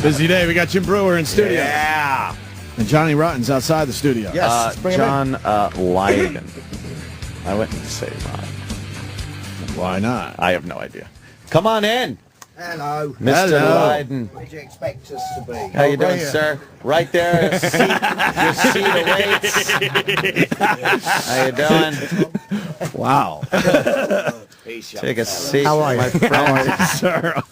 Busy day. We got Jim Brewer in studio. Yeah. And Johnny Rotten's outside the studio. Yes. John Lydon. I wouldn't say Ron. Why not? I have no idea. Come on in. Hello. Mr. Hello. Lydon. Where do you expect us to be? How you doing, sir? Right there. Your seat awaits. How you doing? Wow. Take a seat, How are you? my friend. Sir.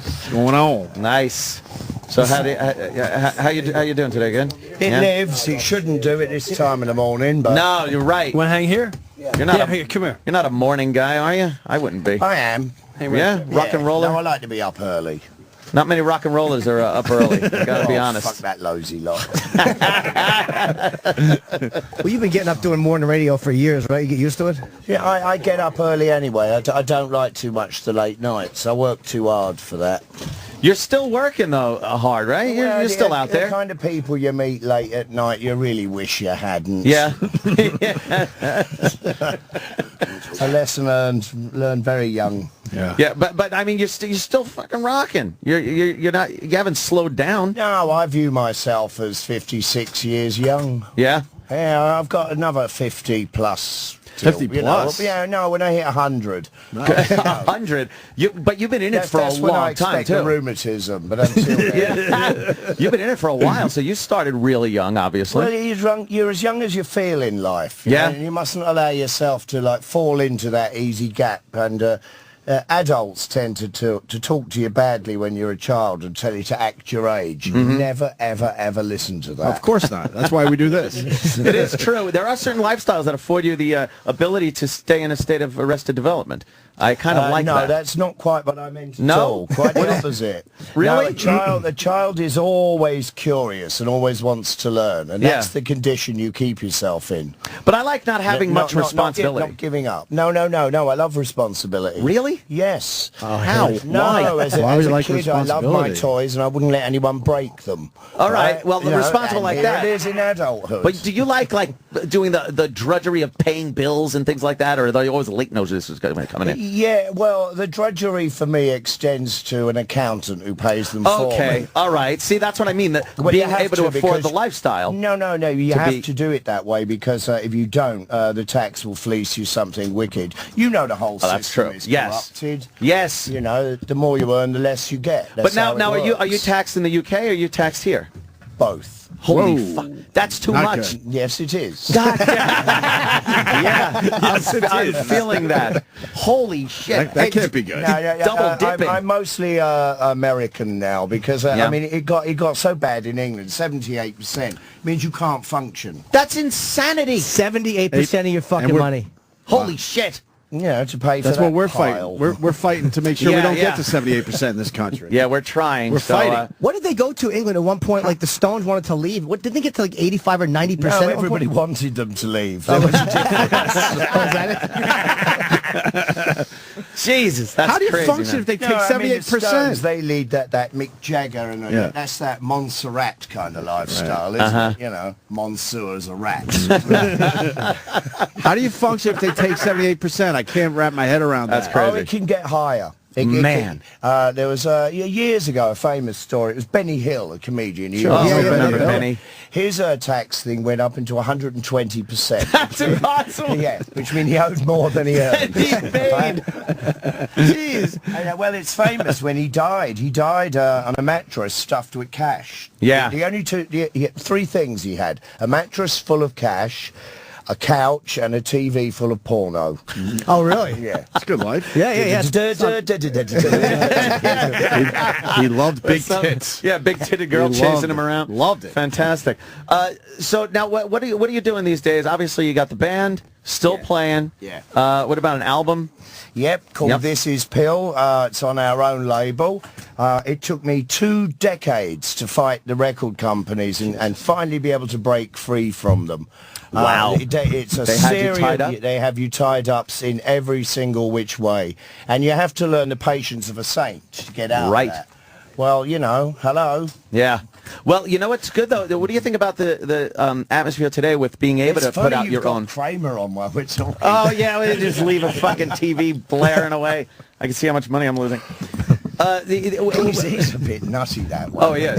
What's going on? Nice. So how you doing today? Good. It lives. It shouldn't do it this time in the morning, but No, you're right. You want to hang here? You're not. Here, come here. You're not a morning guy, are you? I wouldn't be. I am. Yeah, rock and roller. No, I like to be up early. Not many rock and rollers are up early. I gotta be honest. Fuck that lousy lot. Well, you've been getting up doing morning radio for years, right? You get used to it? Yeah, I get up early anyway. I don't like too much the late nights. I work too hard for that. You're still working though hard, right? You're still out there. The kind of people you meet late at night, you really wish you hadn't. Yeah. A lesson learned very young. Yeah. Yeah, but I mean, you're still fucking rocking. You haven't slowed down. No, I view myself as 56 years young. Yeah. Yeah, I've got another 50 plus. 50 plus? Yeah, no, when I hit 100. 100. But you've been in it for a That's when I long time expect the too. rheumatism, but until then. You've been in it for a while, so you started really young, obviously. Well, you're as young as you feel in life. You Yeah. know, and you mustn't allow yourself to like fall into that easy gap. And adults tend to talk to you badly when you're a child and tell you to act your age. Never, ever, ever listen to that. Of course not. That's why we do this. It is true. There are certain lifestyles that afford you the ability to stay in a state of arrested development. I kind of like no, that. that's not quite what I meant at No? all. Quite the opposite. Really? No, a child is always curious and always wants to learn, and that's the condition you keep yourself in. But I like not having much responsibility. Not giving up. No. I love responsibility. Really? Yes. How? No, Why? as a, Why would as you a like kid, I loved my responsibility? toys, and I wouldn't let anyone break them. All right. Well, You know, responsible and like that. It is in adulthood. But do you like doing the drudgery of paying bills and things like that, or are they always late notices coming in? Yeah, well, the drudgery for me extends to an accountant who pays them for Okay, me. all right. See, that's what I mean. That Well, you being have able to afford because- the lifestyle. No, you to have be- to do it that way because if you don't, the tax will fleece you something wicked. You know the whole system that's true. is Yes. corrupted. Yes. You know, the more you earn, the less you get. That's But now how it are you works. taxed in the UK or are you taxed here? Both. Holy Whoa. fuck. That's too Not much. good. Yes, it is. Yeah, I'm feeling that. Holy shit. That can't be good. Double dipping. I'm mostly American now because Yeah. I mean it got so bad in England. 78% means you can't function. That's insanity. 78% of your fucking And we're- money. Holy shit. You know, to pay for That's that what we're pile. fighting. We're fighting to make sure we Yeah, don't yeah. get to 78% in this country. Yeah, we're trying. We're so, fighting. What did they go to England at one point? Like the Stones wanted to leave. What did they get to like 85 or 90%? No, at one everybody point? wanted them to leave. There was a difference. Jesus, that's How do you crazy, function man. if they take No, I mean, the 78%? Stones, they lead that Mick Jagger and Yeah. that's that Montserrat kind of lifestyle, isn't it? You know, Monsieur's a rat. How do you function if they take 78%? I can't wrap my head around That's that. crazy. Oh, it can get higher. Man. There was years ago a famous story. It was Benny Hill, a comedian. Sure. Oh, Yeah, I yeah, remember yeah. Benny. His tax thing went up into 120%. That's impossible. Yeah, which means he owed more than he earned. He paid. Jeez. And, well, it's famous when he died. He died on a mattress stuffed with cash. Yeah. The only three things he had: a mattress full of cash, a couch, and a TV full of porno. Oh, really? Yeah. It's a good life. Yeah. He loved big tits. Yeah, big titted girl He chasing loved him it. around. Loved it. Fantastic. So now, what are you doing these days? Obviously, you got the band still playing. Yeah. What about an album? Yep, called Yep. This Is Pill. It's on our own label. It took me 2 decades to fight the record companies and finally be able to break free from them. Wow. It's a They had you serious. tied up? They have you tied up in every single which way, and you have to learn the patience of a saint to get out. Right. Of that. Well, you know, hello. Yeah. Well, you know what's good though. What do you think about the atmosphere today with being able It's to funny put out you've your got own? Kramer on while we're talking. Oh yeah, we just leave a fucking TV blaring away. I can see how much money I'm losing. He's a bit nutty, that one. Oh, yeah.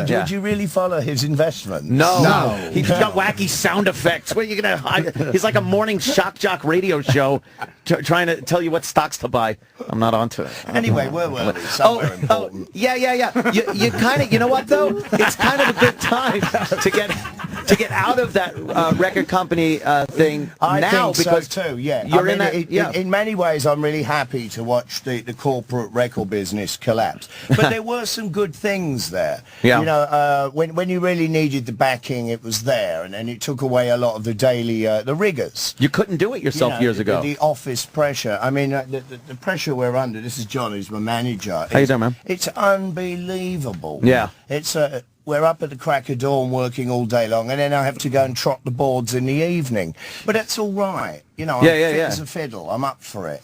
Did you really follow his investments? No. He's got wacky sound effects. What are you gonna? He's like a morning shock jock radio show, trying to tell you what stocks to buy. I'm not onto it. Anyway, where were we? Somewhere important. Yeah. You kind of, you know what though? It's kind of a good time to get out of that record company thing I now, think because so too. Yeah, you're in that. In many ways, I'm really happy to watch the corporate record business collapse. But there were some good things there. Yeah. You know, when you really needed the backing, it was there, and it took away a lot of the daily the rigors. You couldn't do it yourself years ago. The office pressure. I mean, the pressure we're under. This is John, who's my manager. How you doing, man? It's unbelievable. Yeah. It's we're up at the crack of dawn working all day long, and then I have to go and trot the boards in the evening. But that's all right. You know, I'm fit as a fiddle. I'm up for it.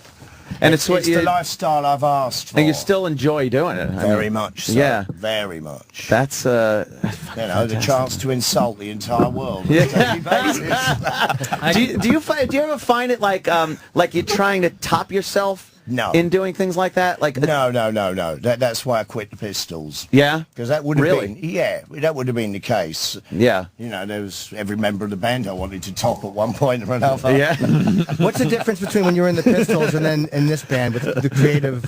And it's the lifestyle I've asked for. And you still enjoy doing it. Very much so. Yeah. Very much. That's, you know, the chance to insult the entire world. Yeah. On a daily basis. do you ever find it like you're trying to top yourself? No. In doing things like that? Like No. That's why I quit the Pistols. Yeah? Because that would have Really? been, that would have been the case. Yeah. You know, there was every member of the band I wanted to top at one point or another. Yeah. What's the difference between when you were in the Pistols and then in this band with the creative?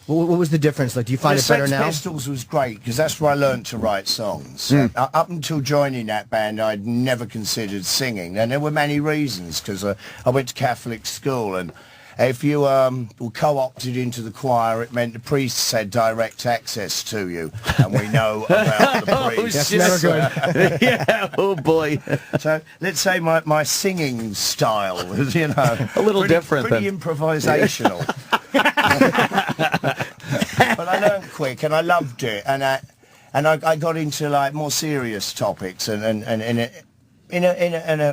What was the difference? Like, do you find it better Sex now? Pistols was great because that's where I learned to write songs. Up until joining that band, I'd never considered singing, and there were many reasons. Because I went to Catholic school, and if you were co-opted into the choir, it meant the priests had direct access to you, and we know about the priests. That's never good. Yeah. Oh boy. So let's say my singing style was, you know, A little different pretty than- improvisational. But I learned quick, and I loved it, and I got into like more serious topics, and in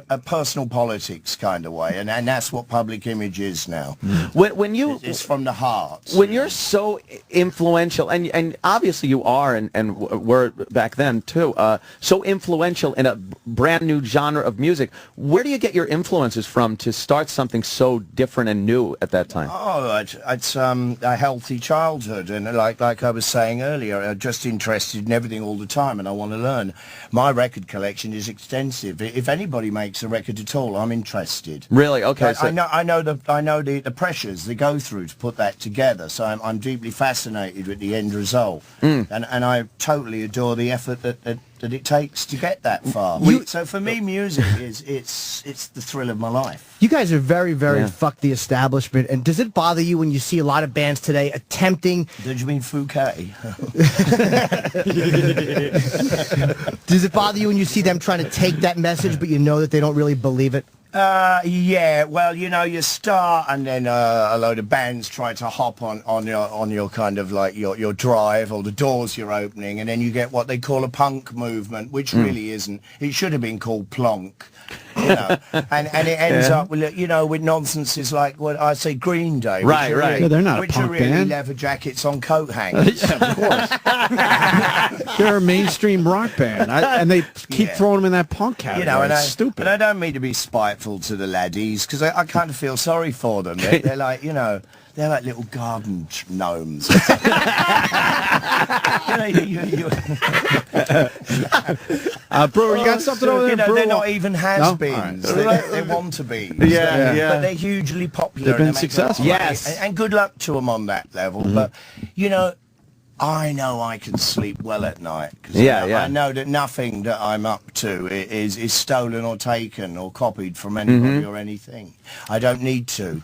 a personal politics kind of way, and that's what public image is now. When you It's from the heart. when you're so influential, and obviously you are, and were back then too, so influential in a brand new genre of music, where do you get your influences from to start something so different and new at that time? Oh, it's a healthy childhood, and like I was saying earlier, I'm just interested in everything all the time, and I want to learn. My record collection is extensive. If anybody makes a record at all, I'm interested. Really? Okay. I know the pressures they go through to put that together, so I'm deeply fascinated with the end result, and I totally adore the effort that it takes to get that far. So for me, music it's the thrill of my life. You guys are very, very fuck the establishment. And does it bother you when you see a lot of bands today attempting? Did you mean Fouquet? Does it bother you when you see them trying to take that message, but you know that they don't really believe it? Yeah, well, you know, you start, and then a load of bands try to hop on your kind of like your drive or the doors you're opening, and then you get what they call a punk movement, which really isn't. It should have been called plonk. You know, and it ends up with, you know, with nonsenses like what I say, Green Day, which Right, are right. really- Yeah, they're not a which punk are really band. leather jackets on coat hangers. Yeah, of course. They're a mainstream rock band, and they keep Yeah. throwing them in that punk category. You know, and it's stupid. And I don't mean to be spiteful to the laddies, because I kind of feel sorry for them. They're like, you know, they're like little garden gnomes. Brewer, you got something over there? You know, Brewer? they're not even has-beens. No? All right. They want to be. Yeah. But they're hugely popular. They've been and they make successful. lots of money. Yes. And good luck to them on that level. But, you know, I know I can sleep well at night. Cause I know that nothing that I'm up to is stolen or taken or copied from anybody or anything. I don't need to.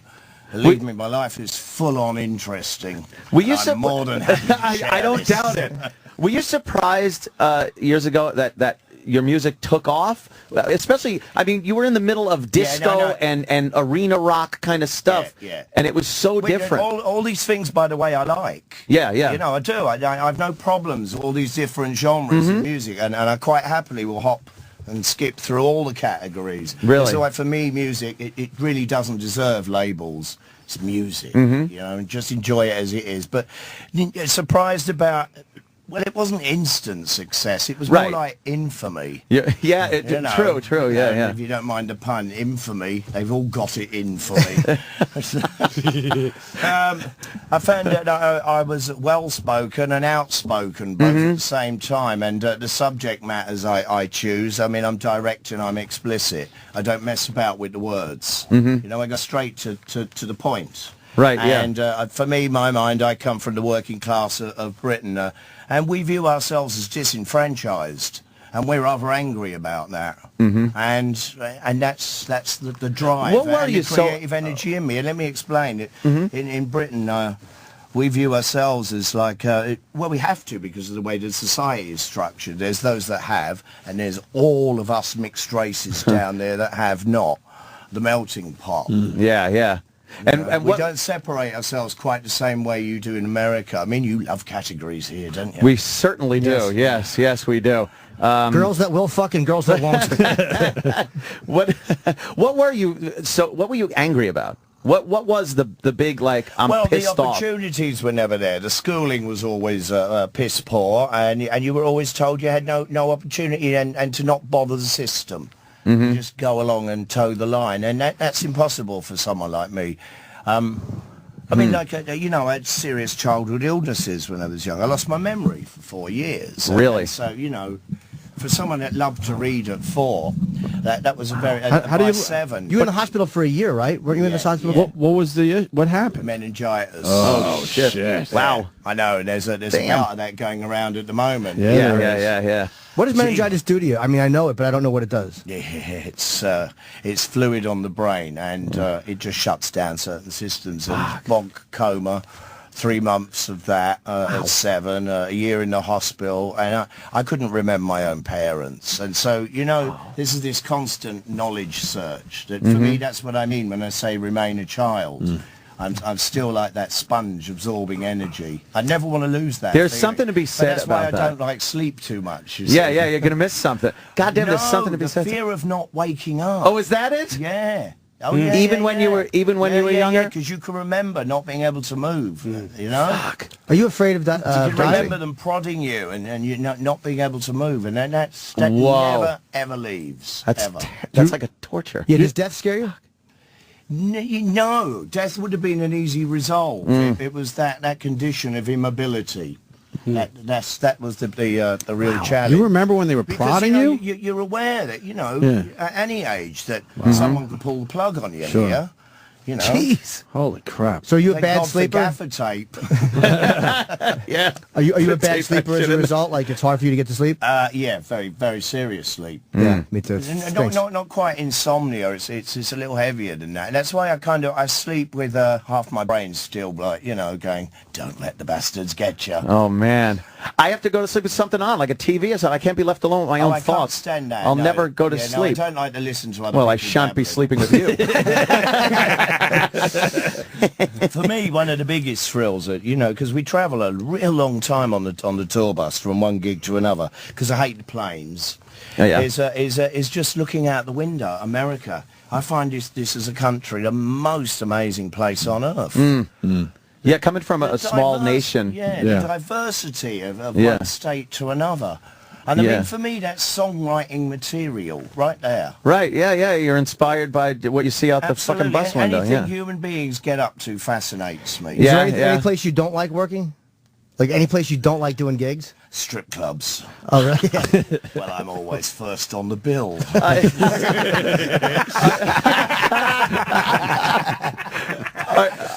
Believe me, my life is full on interesting. I'm more than happy to share I don't this. doubt it. Were you surprised years ago that your music took off? Especially, I mean, you were in the middle of disco no. and arena rock kind of stuff, Yeah. and it was so different. All these things, by the way, I like. Yeah. You know, I do. I have no problems with all these different genres of music, and I quite happily will hop and skip through all the categories. Really? So like, for me, music, it really doesn't deserve labels. It's music, you know, and just enjoy it as it is. But surprised about Well, it wasn't instant success. It was Right. more like infamy. Yeah, yeah, You know, true, yeah, yeah. If you don't mind the pun, infamy. They've all got it in for me. I found that I was well-spoken and outspoken both at the same time, and the subject matters I choose. I mean, I'm direct and I'm explicit. I don't mess about with the words. You know, I go straight to the point. Right, yeah. And for me, my mind, I come from the working class of Britain, and we view ourselves as disenfranchised, and we're rather angry about that. And that's the drive. What were and you the creative energy in me. And let me explain it. In Britain, we view ourselves as like, well, we have to because of the way the society is structured. There's those that have, and there's all of us mixed races down there that have not. The melting pot. Yeah, yeah. And we what, don't separate ourselves quite the same way you do in America. I mean, you love categories here, don't you? we certainly do. Yes, we do. Girls that will fuck and girls that won't. What were you angry about? What was the big, like, I'm pissed the off? opportunities were never there. The schooling was always piss poor, and you were always told you had no opportunity and to not bother the system. You just go along and toe the line, and that's impossible for someone like me. I mean, like, you know, I had serious childhood illnesses when I was young. I lost my memory for 4 years. Really? And so, you know, for someone that loved to read at 4, that was a very... How do by you... 7... You were in the hospital for a year, right? Weren't you in the hospital? yeah. What was what happened? meningitis. Oh, shit. Wow. I know, and there's a part of that going around at the moment. Yeah. Yeah. What does meningitis do to you? I mean, I know it, but I don't know what it does. Yeah, it's fluid on the brain, and it just shuts down certain systems. And bog coma, 3 months of that at 7, a year in the hospital, and I couldn't remember my own parents. And so, you know, this is this constant knowledge search. That for me, that's what I mean when I say remain a child. I'm still like that sponge absorbing energy. I never want to lose that. There's feeling. something to be But said that's about why that. I don't like sleep too much. You Yeah, see. yeah, you're going to miss something. God damn, there's something to be the said. fear of not waking up. Oh, is that it? Yeah. Oh, yeah, Even yeah, when yeah. you were younger? because you can remember not being able to move. You know, Are you afraid of that? you can remember them prodding you and you not being able to move, and then that Whoa. never ever leaves. That's ever. that's like a torture. Yeah, does death scare you? No, death would have been an easy resolve. It was that condition of immobility. That was the real challenge. You remember when they were prodding you? you? You're aware that, you know, Yeah. at any age that someone could pull the plug on you Sure. here. You know. Jeez. Holy crap. So are you a Thank bad God for sleeper? gaffer tape. Yeah. Are you a Tape bad that sleeper as shit a in. result? Like it's hard for you to get to sleep? Yeah, very, very serious sleep. Yeah, me too. Not quite insomnia. It's a little heavier than that. And that's why I sleep with half my brain still, like, you know, going, don't let the bastards get you. Oh man, I have to go to sleep with something on, like a TV or something. I can't be left alone with my own I thoughts. can't stand that. I'll no. never go to Yeah, sleep. No, I don't like to listen to other Well, I people shan't be babbling. sleeping with you. For me, one of the biggest thrills, you know, because we travel a real long time on the tour bus from one gig to another, because I hate the planes. Oh, yeah. Is just looking out the window, America. I find this as a country the most amazing place on earth. Yeah, coming from a The small diverse- nation. Yeah, Yeah. the diversity of Yeah. one state to another. And I Yeah. mean, for me, that's songwriting material right there. Right, yeah. You're inspired by what you see out the fucking bus window. Anything Yeah. human beings get up to fascinates me. Is Yeah. there any place you don't like working? Like any place you don't like doing gigs? Strip clubs. Oh, really? Well, I'm always first on the bill.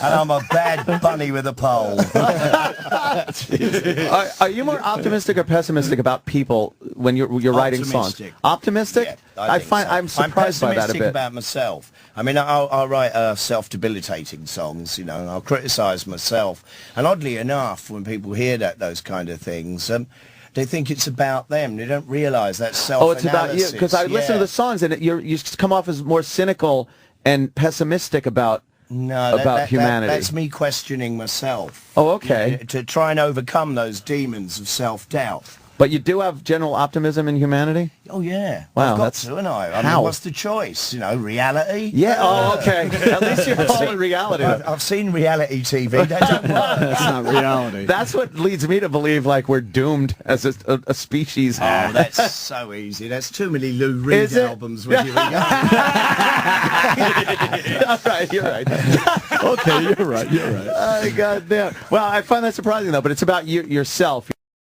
And I'm a bad bunny with a pole. Are you more optimistic or pessimistic about people when you're writing songs? Optimistic. Optimistic? Yeah, I think find so. I'm surprised by that a pessimistic bit. about myself. I mean, I'll write self-debilitating songs, you know, and I'll criticise myself. And oddly enough, when people hear those kind of things, they think it's about them. They don't realise that's self-analysis. Oh, it's about you, because I listen to the songs and you come off as more cynical and pessimistic about humanity. That's me questioning myself. Oh, okay. To try and overcome those demons of self-doubt. But you do have general optimism in humanity? Oh, yeah. Wow, I've got that's... to, and I How? mean, what's the choice? You know, reality? Yeah, oh, okay. At least you're calling reality. I've seen reality TV. That don't work. That's not reality. That's what leads me to believe, like, we're doomed as a species. Oh, that's so easy. That's too many Lou Reed Is it? albums when you were young. All right, you're right. Okay, you're right. Oh, God damn. Well, I find that surprising, though, but it's about you yourself.